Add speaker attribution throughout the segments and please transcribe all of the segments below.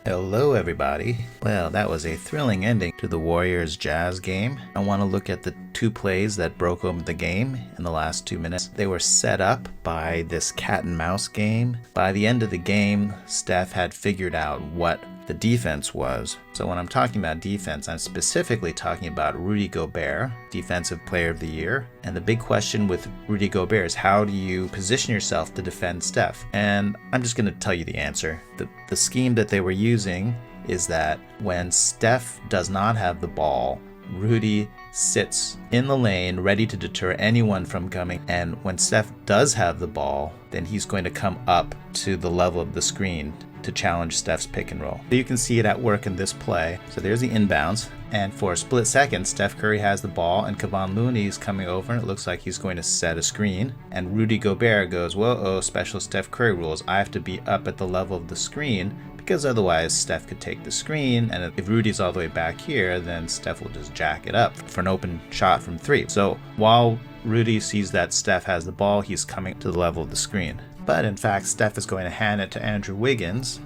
Speaker 1: Hello everybody. Well, that was a thrilling ending to the Warriors-Jazz game. I want to look at the two plays that broke open the game in the last 2 minutes. They were set up by this cat and mouse game. By the end of the game, Steph had figured out what the defense was. So when I'm talking about defense, I'm specifically talking about Rudy Gobert, Defensive Player of the Year. And the big question with Rudy Gobert is, how do you position yourself to defend Steph? And I'm just going to tell you the answer. The scheme that they were using is that when Steph does not have the ball, Rudy sits in the lane ready to deter anyone from coming, and when Steph does have the ball, then he's going to come up to the level of the screen to challenge Steph's pick and roll. So you can see it at work in this play. So there's the inbounds, and for a split second, Steph Curry has the ball and Kevon Looney is coming over, and it looks like he's going to set a screen, and Rudy Gobert goes, whoa, special Steph Curry rules. I have to be up at the level of the screen, because otherwise Steph could take the screen, and if Rudy's all the way back here, then Steph will just jack it up for an open shot from three. So while Rudy sees that Steph has the ball, he's coming to the level of the screen. But in fact, Steph is going to hand it to Andre Wiggins,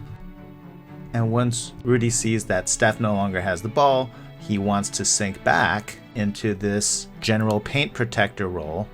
Speaker 1: and once Rudy sees that Steph no longer has the ball, he wants to sink back into this general paint protector role.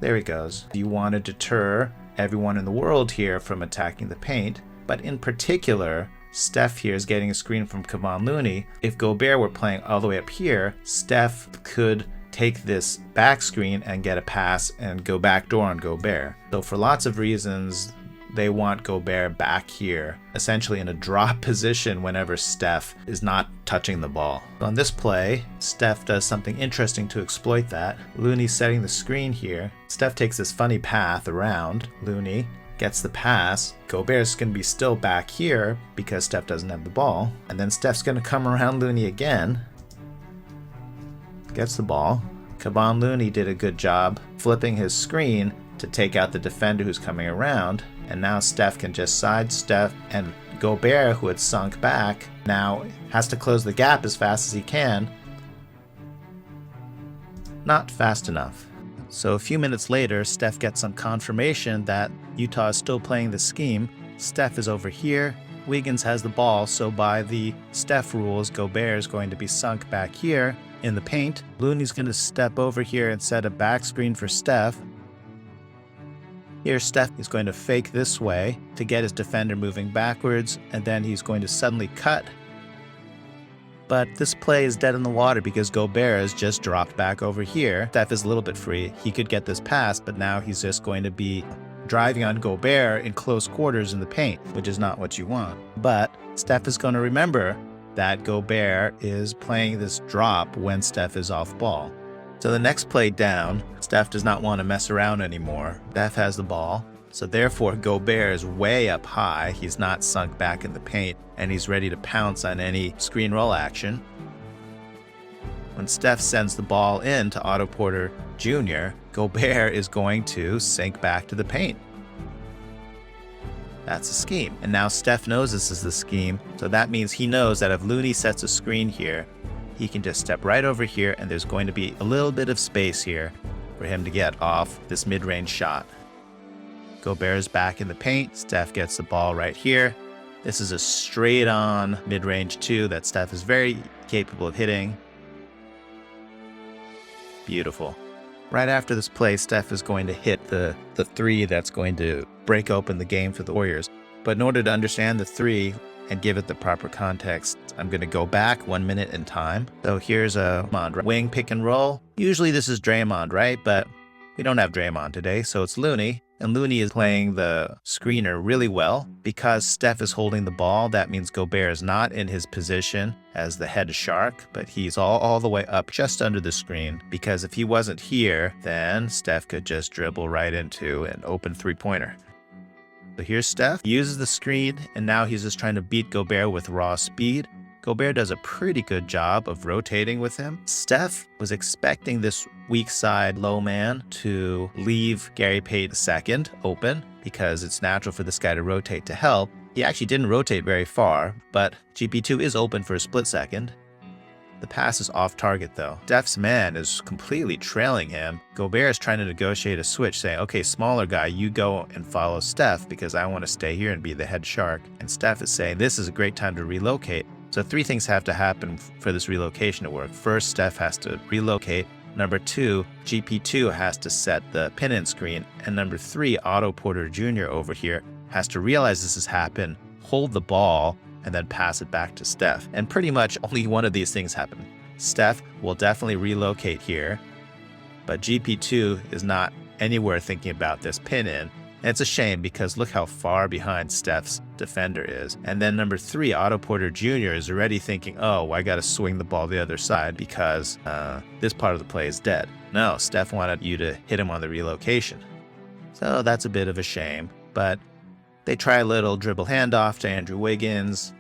Speaker 1: There he goes. You want to deter everyone in the world here from attacking the paint, but in particular, Steph here is getting a screen from Kevon Looney. If Gobert were playing all the way up here, Steph could take this back screen and get a pass and go backdoor on Gobert. So for lots of reasons, they want Gobert back here, essentially in a drop position whenever Steph is not touching the ball. On this play, Steph does something interesting to exploit that. Looney's setting the screen here. Steph takes this funny path around. Looney gets the pass. Gobert's going to be still back here because Steph doesn't have the ball. And then Steph's going to come around Looney again. Gets the ball. Kevon Looney did a good job flipping his screen to take out the defender who's coming around. And now Steph can just sidestep, and Gobert, who had sunk back, now has to close the gap as fast as he can. Not fast enough. So a few minutes later, Steph gets some confirmation that Utah is still playing the scheme. Steph is over here. Wiggins has the ball, so by the Steph rules, Gobert is going to be sunk back here in the paint. Looney's going to step over here and set a back screen for Steph. Here, Steph is going to fake this way to get his defender moving backwards, and then he's going to suddenly cut. But this play is dead in the water because Gobert has just dropped back over here. Steph is a little bit free. He could get this pass, but now he's just going to be driving on Gobert in close quarters in the paint, which is not what you want. But Steph is going to remember that Gobert is playing this drop when Steph is off ball. So the next play down, Steph does not want to mess around anymore. Steph has the ball, so therefore Gobert is way up high. He's not sunk back in the paint, and he's ready to pounce on any screen roll action. When Steph sends the ball in to Otto Porter Jr., Gobert is going to sink back to the paint. That's a scheme. And now Steph knows this is the scheme, so that means he knows that if Looney sets a screen here, he can just step right over here, and there's going to be a little bit of space here for him to get off this mid-range shot. Gobert is back in the paint. Steph gets the ball right here. This is a straight-on mid-range two that Steph is very capable of hitting. Beautiful. Right after this play, Steph is going to hit the three that's going to break open the game for the Warriors. But in order to understand the three and give it the proper context, I'm going to go back 1 minute in time. So here's a wing pick and roll. Usually this is Draymond, right? But we don't have Draymond today, so it's Looney. And Looney is playing the screener really well. Because Steph is holding the ball, that means Gobert is not in his position as the head shark, but he's all the way up just under the screen. Because if he wasn't here, then Steph could just dribble right into an open three-pointer. So here's Steph, he uses the screen, and now he's just trying to beat Gobert with raw speed. Gobert does a pretty good job of rotating with him. Steph was expecting this weak side low man to leave Gary Payton second open because it's natural for this guy to rotate to help. He actually didn't rotate very far, but GP2 is open for a split second. The pass is off target though. Steph's man is completely trailing him. Gobert is trying to negotiate a switch, saying, okay, smaller guy, you go and follow Steph because I want to stay here and be the head shark. And Steph is saying, this is a great time to relocate. So 3 things have to happen for this relocation to work. First, Steph has to relocate. Number 2, GP2 has to set the pin-in screen. And number 3, Otto Porter Jr. over here has to realize this has happened, hold the ball, and then pass it back to Steph. And pretty much only one of these things happen. Steph will definitely relocate here, but GP2 is not anywhere thinking about this pin-in. And it's a shame because look how far behind Steph's defender is. And then number 3, Otto Porter Jr. is already thinking, oh, I got to swing the ball the other side because this part of the play is dead. No, Steph wanted you to hit him on the relocation. So that's a bit of a shame, but they try a little dribble handoff to Andrew Wiggins.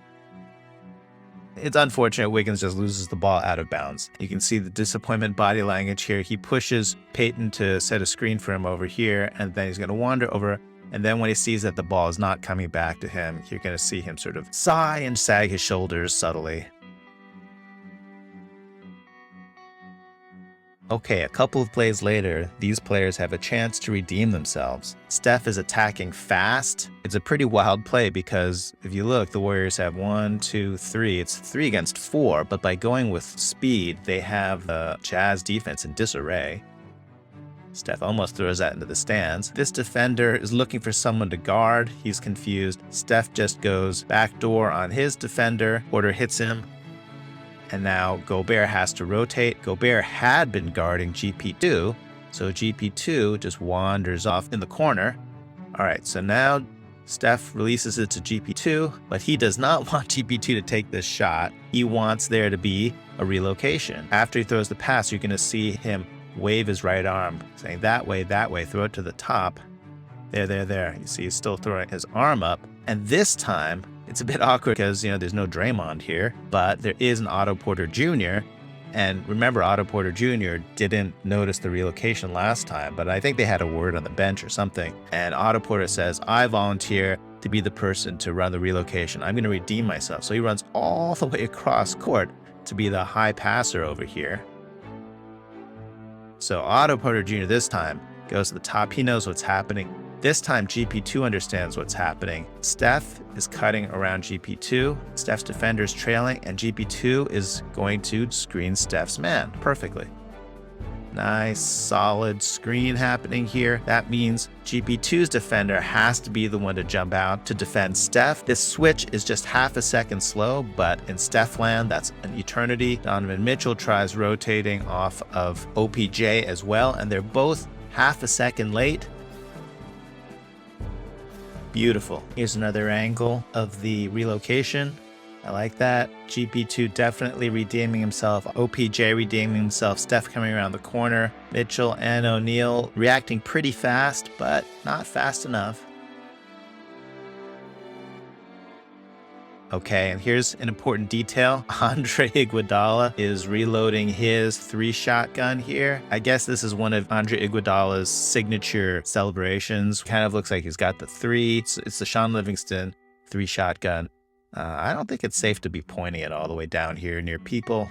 Speaker 1: It's unfortunate Wiggins just loses the ball out of bounds. You can see the disappointment body language here. He pushes Payton to set a screen for him over here, and then he's going to wander over. And then when he sees that the ball is not coming back to him, you're going to see him sort of sigh and sag his shoulders subtly. Okay, a couple of plays later, these players have a chance to redeem themselves. Steph is attacking fast. It's a pretty wild play because if you look, the Warriors have 1, 2, 3. It's 3 against 4, but by going with speed, they have the Jazz defense in disarray. Steph almost throws that into the stands. This defender is looking for someone to guard. He's confused. Steph just goes backdoor on his defender. Porter hits him. And now Gobert has to rotate. Gobert had been guarding GP2, so GP2 just wanders off in the corner. All right, so now Steph releases it to GP2, but he does not want GP2 to take this shot. He wants there to be a relocation. After he throws the pass, you're going to see him wave his right arm, saying that way, throw it to the top. There. You see he's still throwing his arm up. And this time, it's a bit awkward because, there's no Draymond here, but there is an Otto Porter Jr. And remember, Otto Porter Jr. didn't notice the relocation last time, but I think they had a word on the bench or something. And Otto Porter says, I volunteer to be the person to run the relocation. I'm going to redeem myself. So he runs all the way across court to be the high passer over here. So Otto Porter Jr. this time goes to the top. He knows what's happening. This time, GP2 understands what's happening. Steph is cutting around GP2. Steph's defender is trailing, and GP2 is going to screen Steph's man perfectly. Nice, solid screen happening here. That means GP2's defender has to be the one to jump out to defend Steph. This switch is just half a second slow, but in Steph land, that's an eternity. Donovan Mitchell tries rotating off of OPJ as well, and they're both half a second late. Beautiful. Here's another angle of the relocation. I like that. GP2 definitely redeeming himself. OPJ redeeming himself. Steph coming around the corner. Mitchell and O'Neal reacting pretty fast, but not fast enough. Okay, and here's an important detail. Andre Iguodala is reloading his 3-shot gun here. I guess this is one of Andre Iguodala's signature celebrations. Kind of looks like he's got the 3. It's the Sean Livingston 3-shot gun. I don't think it's safe to be pointing it all the way down here near people.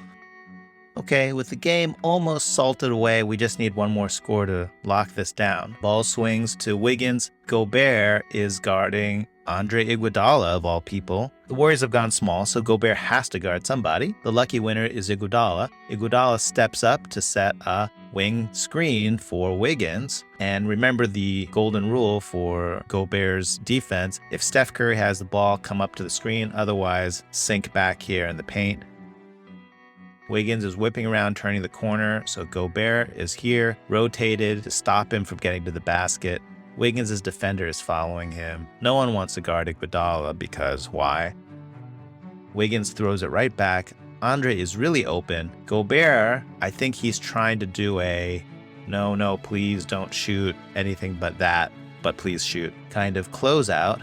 Speaker 1: Okay, with the game almost salted away, we just need one more score to lock this down. Ball swings to Wiggins. Gobert is guarding Andre Iguodala, of all people. The Warriors have gone small, so Gobert has to guard somebody. The lucky winner is Iguodala. Iguodala steps up to set a wing screen for Wiggins. And remember the golden rule for Gobert's defense. If Steph Curry has the ball, come up to the screen. Otherwise, sink back here in the paint. Wiggins is whipping around, turning the corner, so Gobert is here, rotated to stop him from getting to the basket. Wiggins' defender is following him. No one wants to guard Iguodala because why? Wiggins throws it right back. Andre is really open. Gobert, I think he's trying to do a no, please don't shoot anything but that, but please shoot kind of closeout.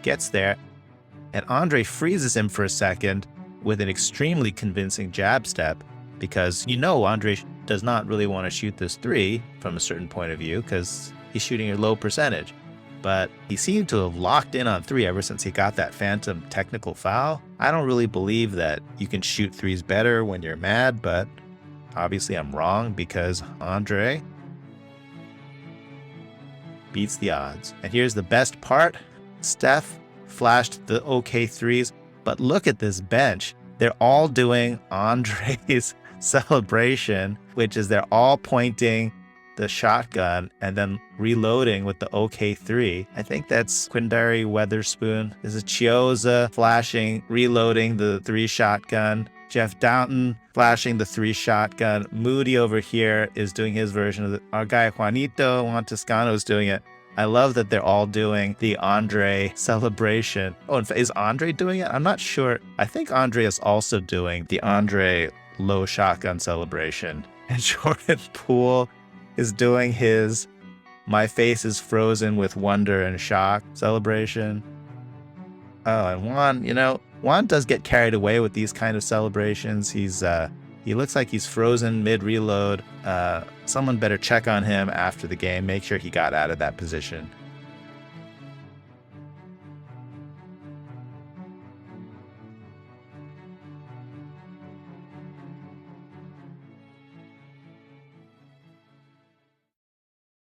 Speaker 1: Gets there, and Andre freezes him for a second with an extremely convincing jab step because Andre does not really want to shoot this 3 from a certain point of view because he's shooting a low percentage. but he seemed to have locked in on 3 ever since he got that phantom technical foul. I don't really believe that you can shoot 3s better when you're mad, but obviously I'm wrong because Andre beats the odds. And here's the best part. Steph flashed the OK 3s, but look at this bench. They're all doing Andre's celebration, which is they're all pointing the shotgun and then reloading with the OK 3. I think that's Quindary Weatherspoon. This is Chioza flashing, reloading the 3 shotgun. Jeff Downton flashing the 3 shotgun. Moody over here is doing his version of it. Our guy Juan Toscano is doing it. I love that they're all doing the Andre celebration. Oh, in fact, is Andre doing it? I'm not sure. I think Andre is also doing the Andre low shotgun celebration. And Jordan Poole is doing his "My face is frozen with wonder and shock" celebration. Oh, and Juan does get carried away with these kind of celebrations. He looks like he's frozen mid-reload. Someone better check on him after the game, make sure he got out of that position.